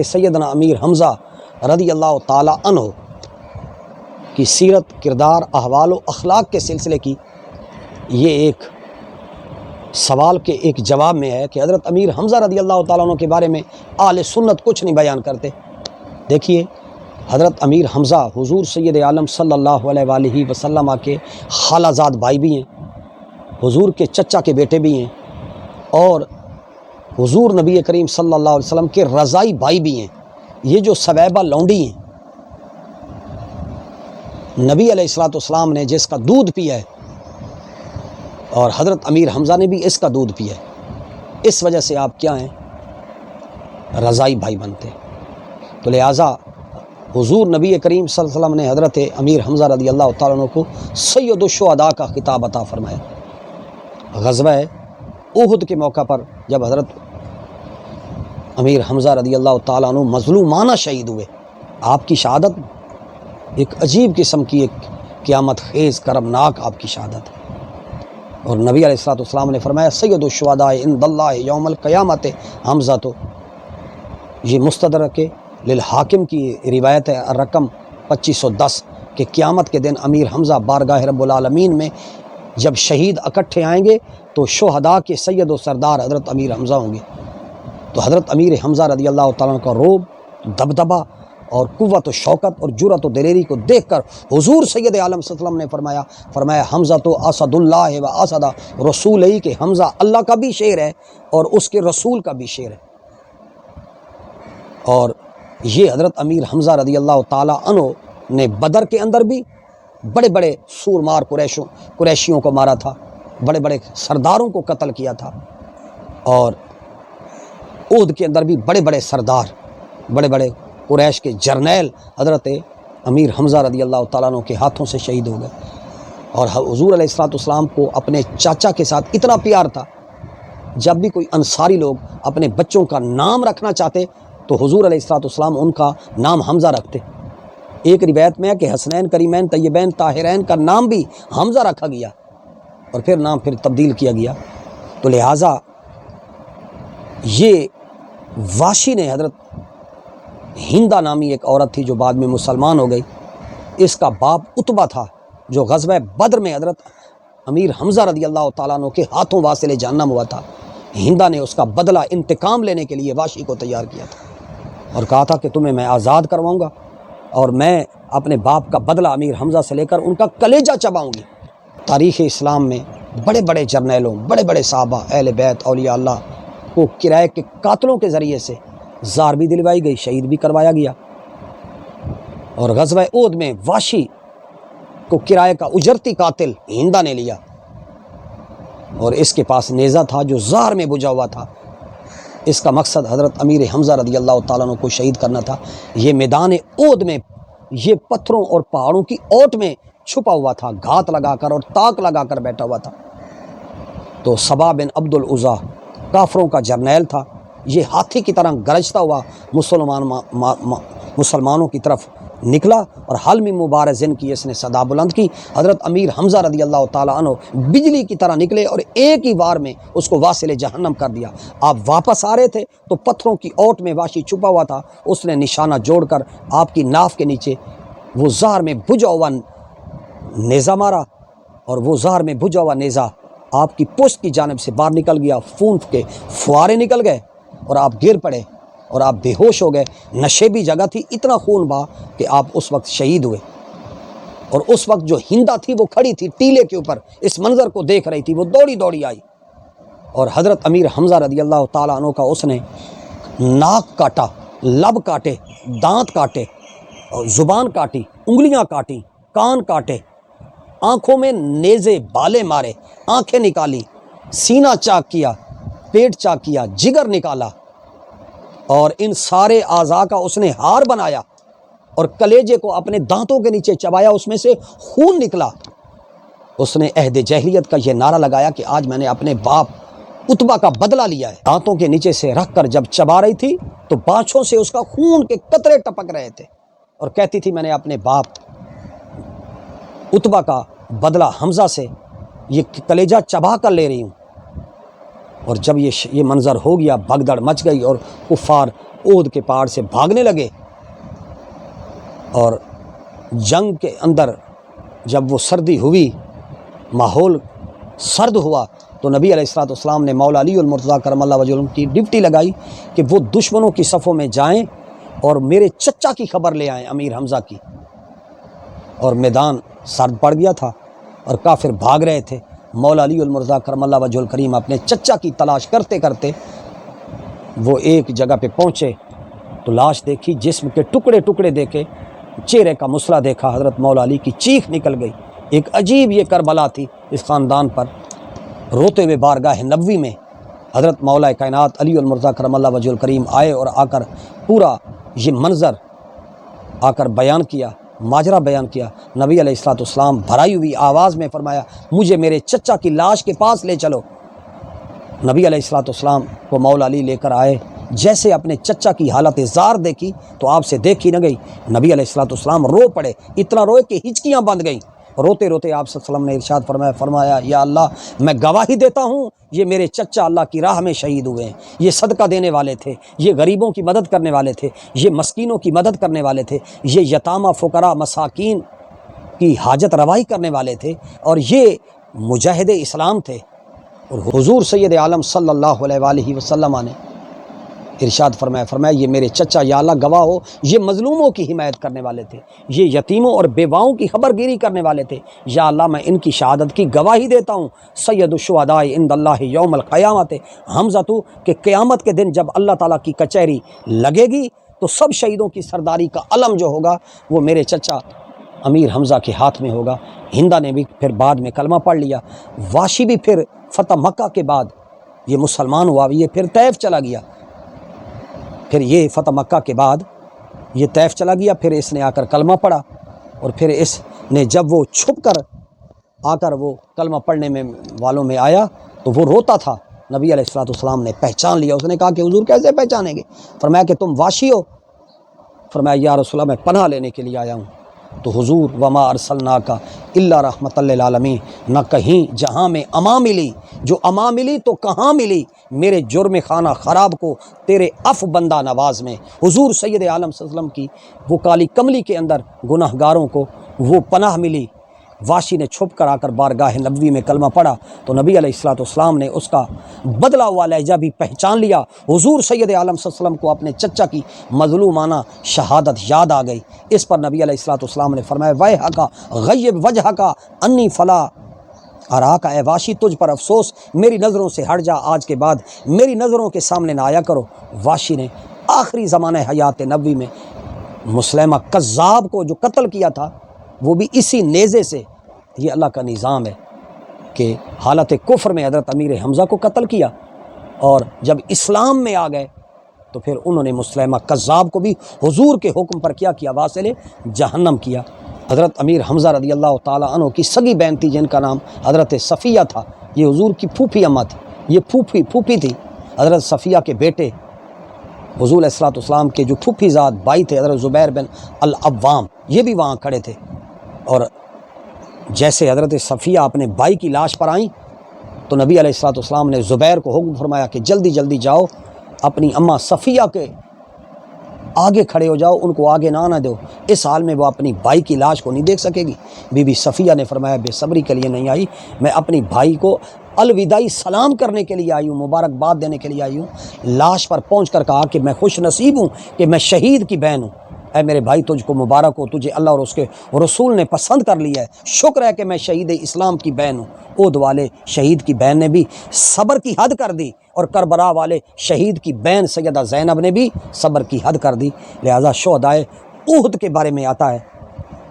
سیدنا امیر حمزہ رضی اللہ تعالی عنہ کی سیرت، کردار، احوال و اخلاق کے سلسلے کی یہ ایک سوال کے ایک جواب میں ہے کہ حضرت امیر حمزہ رضی اللہ تعالیٰ عنہ کے بارے میں اہل سنت کچھ نہیں بیان کرتے۔ دیکھیے، حضرت امیر حمزہ حضور سید عالم صلی اللہ علیہ وآلہ وسلم کے خالہ زاد بھائی بھی ہیں، حضور کے چچا کے بیٹے بھی ہیں، اور حضور نبی کریم صلی اللہ علیہ وسلم کے رضائی بھائی بھی ہیں۔ یہ جو ثویبہ لونڈی ہیں، نبی علیہ الصلوۃ والسلام نے جس کا دودھ پیا ہے اور حضرت امیر حمزہ نے بھی اس کا دودھ پیا ہے، اس وجہ سے آپ کیا ہیں؟ رضائی بھائی بنتے ہیں۔ تو لہٰذا حضور نبی کریم صلی اللہ علیہ وسلم نے حضرت امیر حمزہ رضی اللہ تعالیٰ عنہ کو سید الشہداء کا خطاب عطا فرمایا۔ غزوہ احد کے موقع پر جب حضرت امیر حمزہ رضی اللہ تعالیٰ عنہ مظلومانہ شہید ہوئے، آپ کی شہادت ایک عجیب قسم کی ایک قیامت خیز کرمناک آپ کی شہادت ہے۔ اور نبی علیہ الصلوۃ والسلام نے فرمایا سید الشہداء عند اللہ یوم القیامت حمزہ، تو یہ مستدرک للحاکم کی روایت ہے، رقم 2510، کہ قیامت کے دن امیر حمزہ بارگاہ رب العالمین میں جب شہید اکٹھے آئیں گے تو شہداء کے سید و سردار حضرت امیر حمزہ ہوں گے۔ تو حضرت امیر حمزہ رضی اللہ تعالیٰ عنہ کا روب، دبدبہ اور قوت و شوکت اور جرأت و دلیری کو دیکھ کر حضور سید عالم صلی اللہ علیہ وسلم نے فرمایا حمزہ تو اسد اللہ و اسد رسول ہی، کہ حمزہ اللہ کا بھی شیر ہے اور اس کے رسول کا بھی شیر ہے۔ اور یہ حضرت امیر حمزہ رضی اللہ تعالیٰ عنہ نے بدر کے اندر بھی بڑے بڑے سورمار قریشیوں کو مارا تھا، بڑے بڑے سرداروں کو قتل کیا تھا، اور احد کے اندر بھی بڑے بڑے سردار، بڑے بڑے قریش کے جرنیل حضرت امیر حمزہ رضی اللہ تعالیٰ عنہ کے ہاتھوں سے شہید ہو گئے۔ اور حضور علیہ الصلوۃ والسلام کو اپنے چاچا کے ساتھ اتنا پیار تھا، جب بھی کوئی انصاری لوگ اپنے بچوں کا نام رکھنا چاہتے تو حضور علیہ الصلوۃ والسلام ان کا نام حمزہ رکھتے۔ ایک روایت میں ہے کہ حسنین کریمین طیبین طاہرین کا نام بھی حمزہ رکھا گیا اور پھر نام تبدیل کیا گیا۔ تو لہٰذا یہ واشی نے، حضرت ہندہ نامی ایک عورت تھی جو بعد میں مسلمان ہو گئی، اس کا باپ عتبہ تھا جو غزوہ بدر میں حضرت امیر حمزہ رضی اللہ تعالیٰ عنہ کے ہاتھوں واصل جہنم ہوا تھا۔ ہندہ نے اس کا بدلہ انتقام لینے کے لیے واشی کو تیار کیا تھا اور کہا تھا کہ تمہیں میں آزاد کرواؤں گا اور میں اپنے باپ کا بدلہ امیر حمزہ سے لے کر ان کا کلیجہ چباؤں گی۔ تاریخ اسلام میں بڑے بڑے جرنیلوں، بڑے بڑے صحابہ، اہل بیت، اولیاء اللہ کو کرائے کے قاتلوں کے ذریعے سے زار بھی دلوائی گئی، شہید بھی کروایا گیا۔ اور غزوہ احد میں واشی کو کرائے کا اجرتی قاتل ہندہ نے لیا، اور اس کے پاس نیزہ تھا جو زار میں بجھا ہوا تھا۔ اس کا مقصد حضرت امیر حمزہ رضی اللہ تعالیٰ عنہ کو شہید کرنا تھا۔ یہ میدان احد میں یہ پتھروں اور پہاڑوں کی اوٹ میں چھپا ہوا تھا، گھات لگا کر اور تاک لگا کر بیٹھا ہوا تھا۔ تو صبا بن عبد العزا کافروں کا جرنیل تھا، یہ ہاتھی کی طرح گرجتا ہوا مسلمانوں کی طرف نکلا اور حلم مبارزن کی اس نے صدا بلند کی۔ حضرت امیر حمزہ رضی اللہ تعالیٰ عنہ بجلی کی طرح نکلے اور ایک ہی وار میں اس کو واصل جہنم کر دیا۔ آپ واپس آ رہے تھے تو پتھروں کی اوٹ میں واشی چھپا ہوا تھا، اس نے نشانہ جوڑ کر آپ کی ناف کے نیچے وہ زہر میں بجھا ہوا نیزہ مارا، اور وہ زہر میں بجھا ہوا نیزہ آپ کی پشت کی جانب سے باہر نکل گیا، خون کے فوارے نکل گئے اور آپ گر پڑے اور آپ بے ہوش ہو گئے۔ نشیبی جگہ تھی، اتنا خون بہا کہ آپ اس وقت شہید ہوئے۔ اور اس وقت جو ہندہ تھی وہ کھڑی تھی ٹیلے کے اوپر، اس منظر کو دیکھ رہی تھی، وہ دوڑی دوڑی آئی اور حضرت امیر حمزہ رضی اللہ تعالیٰ عنہ کا اس نے ناک کاٹا، لب کاٹے، دانت کاٹے، اور زبان کاٹی، انگلیاں کاٹی، کان کاٹے، آنکھوں میں نیزے بالے مارے، آنکھیں نکالی، سینہ چاک کیا، پیٹ چاک کیا، جگر نکالا، اور ان سارے اعضاء کا اس نے ہار بنایا اور کلیجے کو اپنے دانتوں کے نیچے چبایا، اس میں سے خون نکلا۔ اس نے عہد جاہلیت کا یہ نعرہ لگایا کہ آج میں نے اپنے باپ عتبہ کا بدلہ لیا ہے۔ دانتوں کے نیچے سے رکھ کر جب چبا رہی تھی تو بانچھوں سے اس کا خون کے قطرے ٹپک رہے تھے، اور کہتی تھی میں نے اپنے باپ عتبہ کا بدلہ حمزہ سے یہ کلیجہ چبا کر لے رہی ہوں۔ اور جب یہ منظر ہو گیا، بھگدڑ مچ گئی اور کفار احد کے پہاڑ سے بھاگنے لگے، اور جنگ کے اندر جب وہ سردی ہوئی، ماحول سرد ہوا، تو نبی علیہ الصلوۃ والسلام نے مولا علی المرتضیٰ کرم اللہ وجہہ کی ڈپٹی لگائی کہ وہ دشمنوں کی صفوں میں جائیں اور میرے چچا کی خبر لے آئیں، امیر حمزہ کی۔ اور میدان سرد پڑ گیا تھا اور کافر بھاگ رہے تھے۔ مولا علی المرتضیٰ کرم اللہ وجہہ الکریم اپنے چچا کی تلاش کرتے کرتے وہ ایک جگہ پہ پہنچے تو لاش دیکھی، جسم کے ٹکڑے ٹکڑے دیکھے، چہرے کا مسئلہ دیکھا، حضرت مولا علی کی چیخ نکل گئی۔ ایک عجیب یہ کربلا تھی اس خاندان پر۔ روتے ہوئے بارگاہ نبوی میں حضرت مولا کائنات علی المرتضیٰ کرم اللہ وجہہ الکریم آئے اور آ کر پورا یہ منظر آ کر بیان کیا، ماجرا بیان کیا۔ نبی علیہ الصلوۃ والسلام بھرائی ہوئی آواز میں فرمایا، مجھے میرے چچا کی لاش کے پاس لے چلو۔ نبی علیہ الصلوۃ والسلام کو مولا علی لے کر آئے۔ جیسے اپنے چچا کی حالت زار دیکھی تو آپ سے دیکھی نہ گئی۔ نبی علیہ الصلوۃ والسلام رو پڑے، اتنا روئے کہ ہچکیاں بند گئیں۔ روتے روتے آپ صلی اللہ علیہ وسلم نے ارشاد فرمایا یا اللہ، میں گواہی دیتا ہوں یہ میرے چچا اللہ کی راہ میں شہید ہوئے ہیں، یہ صدقہ دینے والے تھے، یہ غریبوں کی مدد کرنے والے تھے، یہ مسکینوں کی مدد کرنے والے تھے، یہ یتامہ فقراء مساکین کی حاجت روائی کرنے والے تھے، اور یہ مجاہد اسلام تھے۔ اور حضور سید عالم صلی اللہ علیہ وآلہ وسلم نے ارشاد فرمایا یہ میرے چچا یا اللہ گواہ ہو، یہ مظلوموں کی حمایت کرنے والے تھے، یہ یتیموں اور بیواؤں کی خبر گیری کرنے والے تھے، یا اللہ میں ان کی شہادت کی گواہی دیتا ہوں۔ سید الشہداء عند اللہ یوم القیامت، حمزہ تو کہ قیامت کے دن جب اللہ تعالیٰ کی کچہری لگے گی تو سب شہیدوں کی سرداری کا علم جو ہوگا وہ میرے چچا امیر حمزہ کے ہاتھ میں ہوگا۔ ہندہ نے بھی پھر بعد میں کلمہ پڑھ لیا، واشی بھی پھر فتح مکہ کے بعد یہ مسلمان ہوا، یہ پھر طیف چلا گیا، پھر یہ فتح مکہ کے بعد یہ طیف چلا گیا، پھر اس نے آ کر کلمہ پڑھا، اور پھر اس نے جب وہ چھپ کر آ کر وہ کلمہ پڑھنے میں والوں میں آیا تو وہ روتا تھا۔ نبی علیہ الصلوۃ والسلام نے پہچان لیا۔ اس نے کہا کہ حضور کیسے پہچانیں گے؟ فرمایا کہ تم واشی ہو؟ فرمایا یا رسول اللہ میں پناہ لینے کے لیے آیا ہوں۔ تو حضور وما ارسلناک الا رحمۃ للعالمین، نہ کہیں جہاں میں اما ملی، جو اما ملی تو کہاں ملی میرے جرم خانہ خراب کو تیرے اف بندہ نواز میں۔ حضور سید عالم صلی اللہ علیہ وسلم کی وہ کالی کملی کے اندر گناہ گاروں کو وہ پناہ ملی۔ واشی نے چھپ کر آ کر بارگاہ نبوی میں کلمہ پڑھا تو نبی علیہ الصلوۃ والسلام نے اس کا بدلا ہوا لہجہ بھی پہچان لیا۔ حضور سید عالم صلی اللہ علیہ وسلم کو اپنے چچا کی مظلومانہ شہادت یاد آ گئی۔ اس پر نبی علیہ الصلوۃ والسلام نے فرمایا ویحک غیب وجہک انی فلا اراک، اے واشی تجھ پر افسوس، میری نظروں سے ہٹ جا، آج کے بعد میری نظروں کے سامنے نہ آیا کرو۔ واشی نے آخری زمانہ حیات نبوی میں مسلمہ کذاب کو جو قتل کیا تھا وہ بھی اسی نیزے سے۔ یہ اللہ کا نظام ہے کہ حالت کفر میں حضرت امیر حمزہ کو قتل کیا، اور جب اسلام میں آ گئے تو پھر انہوں نے مسلمہ کذاب کو بھی حضور کے حکم پر کیا واصل جہنم کیا۔ حضرت امیر حمزہ رضی اللہ تعالیٰ عنہ کی سگی بہن تھی جن کا نام حضرت صفیہ تھا، یہ حضور کی پھوپھی اماں تھی، یہ پھوپھی تھی۔ حضرت صفیہ کے بیٹے حضور علیہ الصلوۃ والسلام کے جو پھوپھی زاد بھائی تھے حضرت زبیر بن العوام، یہ بھی وہاں کھڑے تھے، اور جیسے حضرت صفیہ اپنے بھائی کی لاش پر آئیں تو نبی علیہ الصلوۃ والسلام نے زبیر کو حکم فرمایا کہ جلدی جلدی جاؤ، اپنی اماں صفیہ کے آگے کھڑے ہو جاؤ، ان کو آگے نہ آنا دو، اس حال میں وہ اپنی بھائی کی لاش کو نہیں دیکھ سکے گی۔ بی بی صفیہ نے فرمایا بے صبری کے لیے نہیں آئی، میں اپنی بھائی کو الوداعی سلام کرنے کے لیے آئی ہوں، مبارکباد دینے کے لیے آئی ہوں۔ لاش پر پہنچ کر کہا کہ میں خوش نصیب ہوں کہ میں شہید کی بہن ہوں، اے میرے بھائی تجھ کو مبارک ہو، تجھے اللہ اور اس کے رسول نے پسند کر لیا ہے، شکر ہے کہ میں شہید اسلام کی بہن ہوں۔ احد والے شہید کی بہن نے بھی صبر کی حد کر دی، اور کربلا والے شہید کی بہن سیدہ زینب نے بھی صبر کی حد کر دی۔ لہذا شہدائے احد کے بارے میں آتا ہے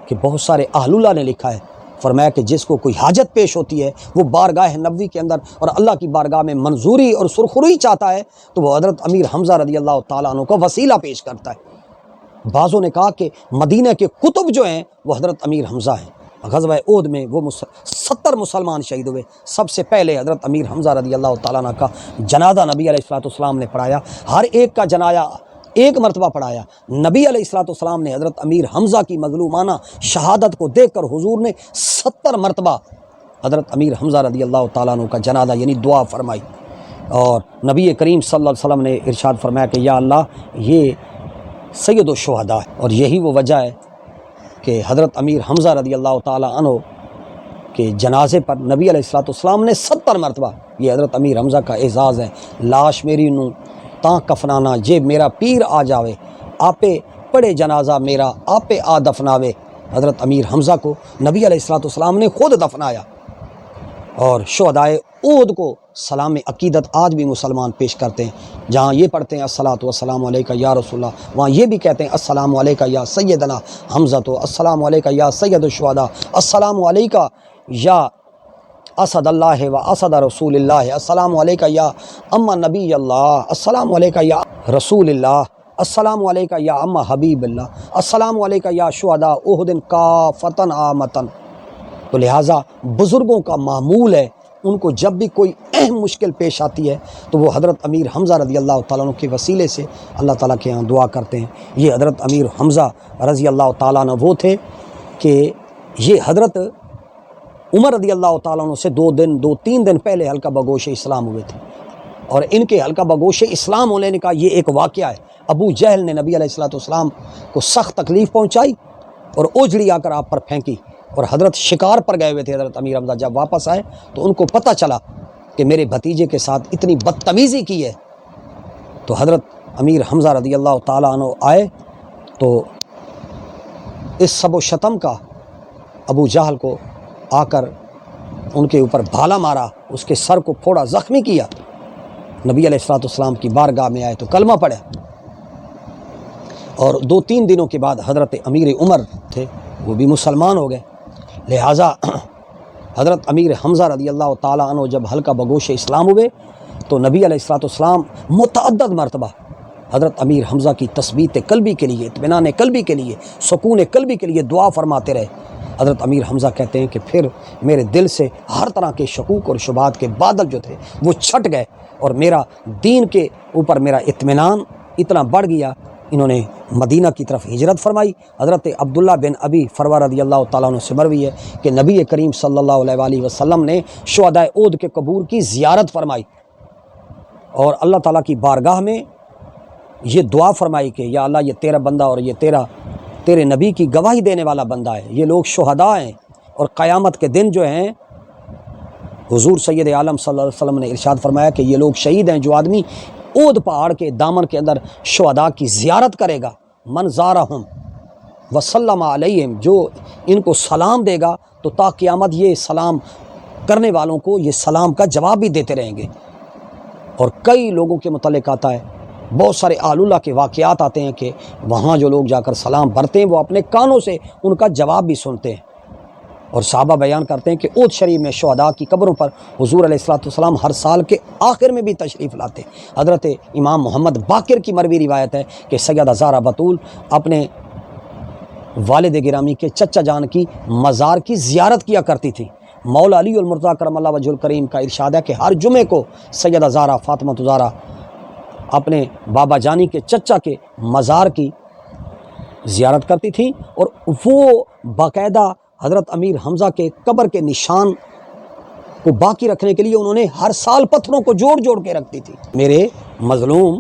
کہ بہت سارے اہل اللہ نے لکھا ہے، فرمایا کہ جس کو کوئی حاجت پیش ہوتی ہے وہ بارگاہ نبوی کے اندر اور اللہ کی بارگاہ میں منظوری اور سرخروئی چاہتا ہے تو وہ حضرت امیر حمزہ رضی اللہ تعالیٰ عنہ کو وسیلہ پیش کرتا ہے۔ بعضوں نے کہا کہ مدینہ کے قطب جو ہیں وہ حضرت امیر حمزہ ہیں۔ غزوہ احد میں وہ 70 مسلمان شہید ہوئے، سب سے پہلے حضرت امیر حمزہ رضی اللہ تعالیٰ عنہ کا جنازہ نبی علیہ الصلوۃ والسلام نے پڑھایا، ہر ایک کا جنازہ ایک مرتبہ پڑھایا۔ نبی علیہ الصلوۃ والسلام نے حضرت امیر حمزہ کی مظلومانہ شہادت کو دیکھ کر حضور نے 70 مرتبہ حضرت امیر حمزہ رضی اللہ تعالیٰ عنہ کا جنازہ یعنی دعا فرمائی۔ اور نبی کریم صلی اللہ علیہ وسلم نے ارشاد فرمایا کہ یا اللہ یہ سید الشہداء ہے، اور یہی وہ وجہ ہے کہ حضرت امیر حمزہ رضی اللہ تعالی عنہ کے جنازے پر نبی علیہ الصلوۃ والسلام نے 70 مرتبہ، یہ حضرت امیر حمزہ کا اعزاز ہے، لاش میری نوں تاں کفنانا جے میرا پیر آ جاوے، آپے پڑے جنازہ میرا آپے آ دفناوے۔ حضرت امیر حمزہ کو نبی علیہ الصلوۃ والسلام نے خود دفنایا، اور شہدائے احد کو سلام عقیدت آج بھی مسلمان پیش کرتے ہیں، جہاں یہ پڑھتے ہیں الصلاۃ والسلام علیکہ یا رسول اللہ، وہاں یہ بھی کہتے ہیں السلام علیکہ یا سیدنا حمزہ، تو السلام علیکہ یا سید الشہداء، السلام علیکہ یا اسد اللہ و اسد رسول اللہ، السلام علیکہ یا اما نبی اللہ، السلام علیکہ یا رسول اللہ، السلام علیکہ یا اما حبیب اللہ، السلام علیکہ یا شہداء احد کافۃ عامۃ۔ تو لہٰذا بزرگوں کا معمول ہے، ان کو جب بھی کوئی اہم مشکل پیش آتی ہے تو وہ حضرت امیر حمزہ رضی اللہ تعالیٰ عنہ کے وسیلے سے اللہ تعالیٰ کے یہاں دعا کرتے ہیں۔ یہ حضرت امیر حمزہ رضی اللہ تعالیٰ عنہ وہ تھے کہ یہ حضرت عمر رضی اللہ تعالیٰ عنہ سے دو تین دن پہلے حلقہ بگوش اسلام ہوئے تھے، اور ان کے حلقہ بگوش اسلام ہونے کا یہ ایک واقعہ ہے۔ ابو جہل نے نبی علیہ الصلوۃ والسلام کو سخت تکلیف پہنچائی اور اوجڑی آ کر آپ پر پھینکی، اور حضرت شکار پر گئے ہوئے تھے حضرت امیر حمزہ، جب واپس آئے تو ان کو پتہ چلا کہ میرے بھتیجے کے ساتھ اتنی بدتمیزی کی ہے، تو حضرت امیر حمزہ رضی اللہ تعالیٰ عنہ آئے تو اس سب و شتم کا ابو جہل کو آ کر ان کے اوپر بھالا مارا، اس کے سر کو پھوڑا، زخمی کیا۔ نبی علیہ الصلوۃ والسلام کی بارگاہ میں آئے تو کلمہ پڑھا، اور 2-3 دنوں کے بعد حضرت امیر عمر تھے وہ بھی مسلمان ہو گئے۔ لہٰذا حضرت امیر حمزہ رضی اللہ تعالیٰ عنہ جب حلقہ بگوش اسلام ہوئے تو نبی علیہ الصلوۃ والسلام متعدد مرتبہ حضرت امیر حمزہ کی تثبیت قلبی کے لیے، اطمینان قلبی کے لیے، سکون قلبی کے لیے دعا فرماتے رہے۔ حضرت امیر حمزہ کہتے ہیں کہ پھر میرے دل سے ہر طرح کے شکوک اور شبہات کے بادل جو تھے وہ چھٹ گئے، اور میرا دین کے اوپر میرا اطمینان اتنا بڑھ گیا۔ انہوں نے مدینہ کی طرف ہجرت فرمائی۔ حضرت عبداللہ بن ابی فروہ رضی اللہ تعالیٰ عنہ سے مروی ہے کہ نبی کریم صلی اللہ علیہ وآلہ وسلم نے شہداء احد کے قبور کی زیارت فرمائی، اور اللہ تعالیٰ کی بارگاہ میں یہ دعا فرمائی کہ یا اللہ یہ تیرا بندہ اور یہ تیرے نبی کی گواہی دینے والا بندہ ہے، یہ لوگ شہداء ہیں، اور قیامت کے دن جو ہیں حضور سید عالم صلی اللہ علیہ وسلم نے ارشاد فرمایا کہ یہ لوگ شہید ہیں، جو آدمی احد پہاڑ کے دامن کے اندر شہداء کی زیارت کرے گا، من زارہم وسلم علیہم، جو ان کو سلام دے گا تو تا قیامت یہ سلام کرنے والوں کو یہ سلام کا جواب بھی دیتے رہیں گے۔ اور کئی لوگوں کے متعلق آتا ہے، بہت سارے آل اللہ کے واقعات آتے ہیں کہ وہاں جو لوگ جا کر سلام بھرتے ہیں وہ اپنے کانوں سے ان کا جواب بھی سنتے ہیں۔ اور صحابہ بیان کرتے ہیں کہ احد شریف میں شہداء کی قبروں پر حضور علیہ الصلوۃ والسلام ہر سال کے آخر میں بھی تشریف لاتے۔ حضرت امام محمد باقر کی مروی روایت ہے کہ سیدہ زہرا بطول اپنے والد گرامی کے چچا جان کی مزار کی زیارت کیا کرتی تھی۔ مولا علی المرتضیٰ کرم اللہ وجہ الکریم کا ارشاد ہے کہ ہر جمعے کو سیدہ زہرا فاطمہ زہرا اپنے بابا جانی کے چچا کے مزار کی زیارت کرتی تھی، اور وہ باقاعدہ حضرت امیر حمزہ کے قبر کے نشان کو باقی رکھنے کے لیے انہوں نے ہر سال پتھروں کو جوڑ جوڑ کے رکھتی تھی۔ میرے مظلوم،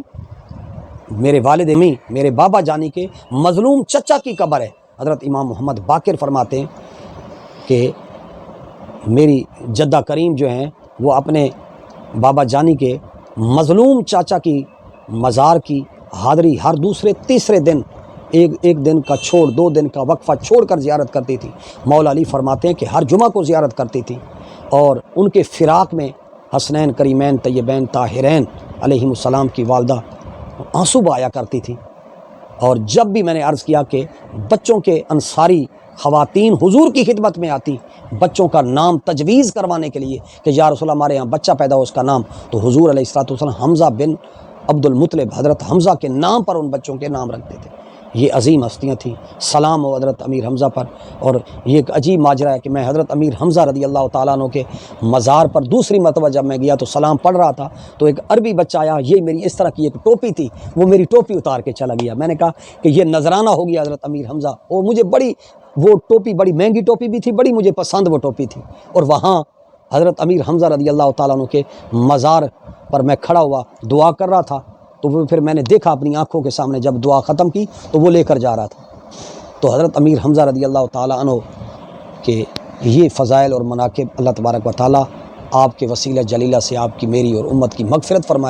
میرے والد امی، میرے بابا جانی کے مظلوم چچا کی قبر ہے۔ حضرت امام محمد باقر فرماتے ہیں کہ میری جدہ کریم جو ہیں وہ اپنے بابا جانی کے مظلوم چاچا کی مزار کی حاضری ہر دوسرے تیسرے دن ایک دن کا چھوڑ 2 دن کا وقفہ چھوڑ کر زیارت کرتی تھی۔ مولا علی فرماتے ہیں کہ ہر جمعہ کو زیارت کرتی تھی، اور ان کے فراق میں حسنین کریمین طیبین طاہرین علیہم السلام کی والدہ آنسو بہایا کرتی تھی۔ اور جب بھی میں نے عرض کیا کہ بچوں کے انصاری خواتین حضور کی خدمت میں آتی بچوں کا نام تجویز کروانے کے لیے کہ یا رسول اللہ ہمارے یہاں بچہ پیدا ہو اس کا نام، تو حضور علیہ الصلوۃ والسلام حمزہ بن عبد المطلب حضرت حمزہ کے نام پر ان بچوں کے نام رکھتے تھے۔ یہ عظیم ہستیاں تھیں، سلام ہو حضرت امیر حمزہ پر۔ اور یہ ایک عجیب ماجرا ہے کہ میں حضرت امیر حمزہ رضی اللہ تعالیٰ عنہ کے مزار پر دوسری مرتبہ جب میں گیا تو سلام پڑھ رہا تھا تو ایک عربی بچہ آیا، یہ میری اس طرح کی ایک ٹوپی تھی، وہ میری ٹوپی اتار کے چلا گیا۔ میں نے کہا کہ یہ نذرانہ ہو گیا حضرت امیر حمزہ، اور مجھے وہ ٹوپی بڑی مہنگی ٹوپی بھی تھی، بڑی مجھے پسند وہ ٹوپی تھی، اور وہاں حضرت امیر حمزہ رضی اللہ تعالیٰ عنہ کے مزار پر میں کھڑا ہوا دعا کر رہا تھا، تو وہ پھر میں نے دیکھا اپنی آنکھوں کے سامنے، جب دعا ختم کی تو وہ لے کر جا رہا تھا۔ تو حضرت امیر حمزہ رضی اللہ تعالیٰ عنہ کے یہ فضائل اور مناقب اللہ تبارک و تعالیٰ آپ کے وسیلہ جلیلہ سے آپ کی، میری اور امت کی مغفرت فرمائے۔